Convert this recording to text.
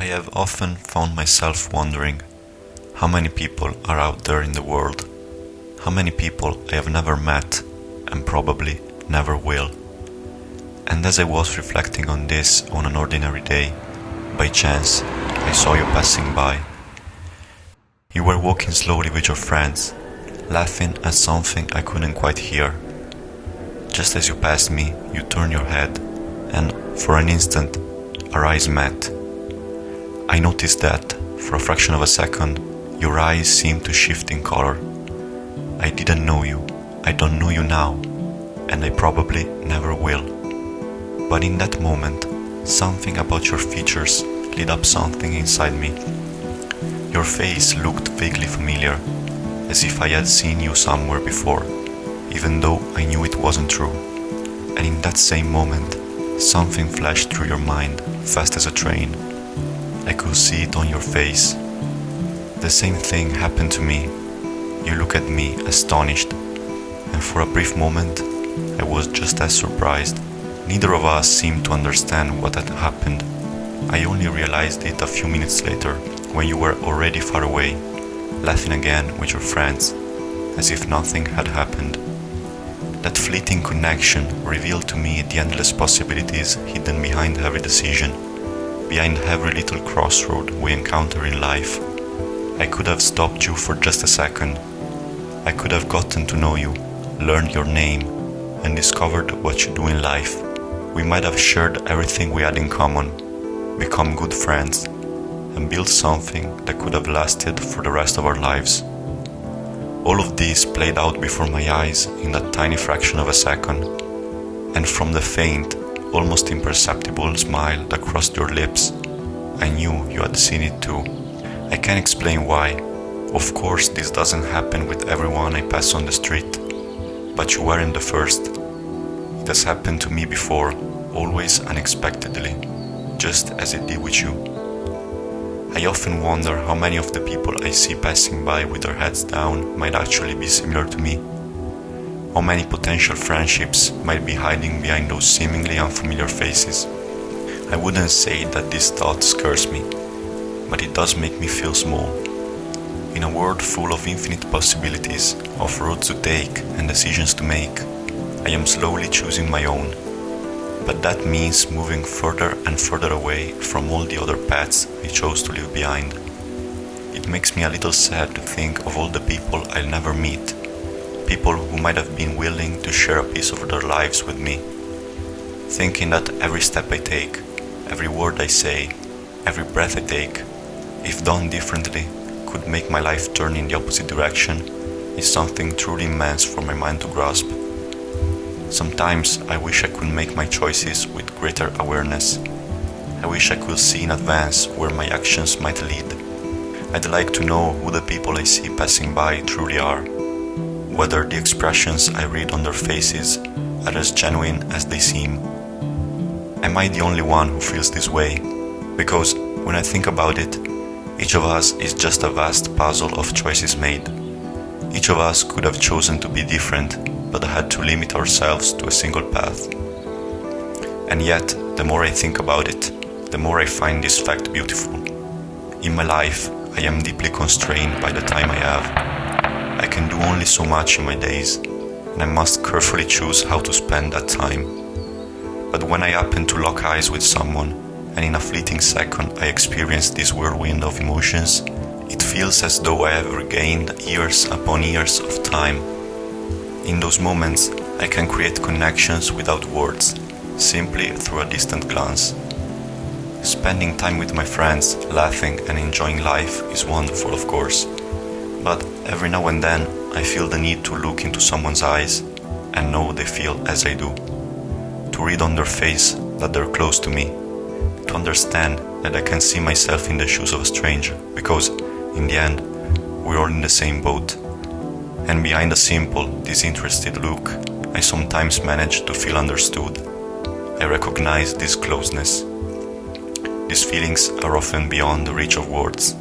I have often found myself wondering how many people are out there in the world, how many people I have never met and probably never will. And as I was reflecting on this on an ordinary day, by chance, I saw you passing by. You were walking slowly with your friends, laughing at something I couldn't quite hear. Just as you passed me, you turned your head, and for an instant, our eyes met. I noticed that, for a fraction of a second, your eyes seemed to shift in color. I didn't know you, I don't know you now, and I probably never will. But in that moment, something about your features lit up something inside me. Your face looked vaguely familiar, as if I had seen you somewhere before, even though I knew it wasn't true. And in that same moment, something flashed through your mind, fast as a train. I could see it on your face. The same thing happened to me. You look at me, astonished, and for a brief moment, I was just as surprised. Neither of us seemed to understand what had happened. I only realized it a few minutes later, when you were already far away, laughing again with your friends, as if nothing had happened. That fleeting connection revealed to me the endless possibilities hidden behind every decision, behind every little crossroad we encounter in life. I could have stopped you for just a second. I could have gotten to know you, learned your name, and discovered what you do in life. We might have shared everything we had in common, become good friends, and built something that could have lasted for the rest of our lives. All of this played out before my eyes in that tiny fraction of a second, and from the faint, almost imperceptible smile that crossed your lips, I knew you had seen it too. I can't explain why. Of course, this doesn't happen with everyone I pass on the street, but you weren't the first. It has happened to me before, always unexpectedly, just as it did with you. I often wonder how many of the people I see passing by with their heads down might actually be similar to me. How many potential friendships might be hiding behind those seemingly unfamiliar faces. I wouldn't say that this thought scares me, but it does make me feel small. In a world full of infinite possibilities, of roads to take and decisions to make, I am slowly choosing my own. But that means moving further and further away from all the other paths I chose to leave behind. It makes me a little sad to think of all the people I'll never meet, people who might have been willing to share a piece of their lives with me. Thinking that every step I take, every word I say, every breath I take, if done differently, could make my life turn in the opposite direction, is something truly immense for my mind to grasp. Sometimes I wish I could make my choices with greater awareness. I wish I could see in advance where my actions might lead. I'd like to know who the people I see passing by truly are, whether the expressions I read on their faces are as genuine as they seem. Am I the only one who feels this way? Because when I think about it, each of us is just a vast puzzle of choices made. Each of us could have chosen to be different, but had to limit ourselves to a single path. And yet, the more I think about it, the more I find this fact beautiful. In my life, I am deeply constrained by the time I have. I can do only so much in my days, and I must carefully choose how to spend that time. But when I happen to lock eyes with someone, and in a fleeting second I experience this whirlwind of emotions, it feels as though I have regained years upon years of time. In those moments, I can create connections without words, simply through a distant glance. Spending time with my friends, laughing and enjoying life is wonderful, of course, but every now and then I feel the need to look into someone's eyes and know they feel as I do, to read on their face that they're close to me, to understand that I can see myself in the shoes of a stranger, because, in the end, we're all in the same boat. And behind a simple, disinterested look, I sometimes manage to feel understood. I recognize this closeness. These feelings are often beyond the reach of words.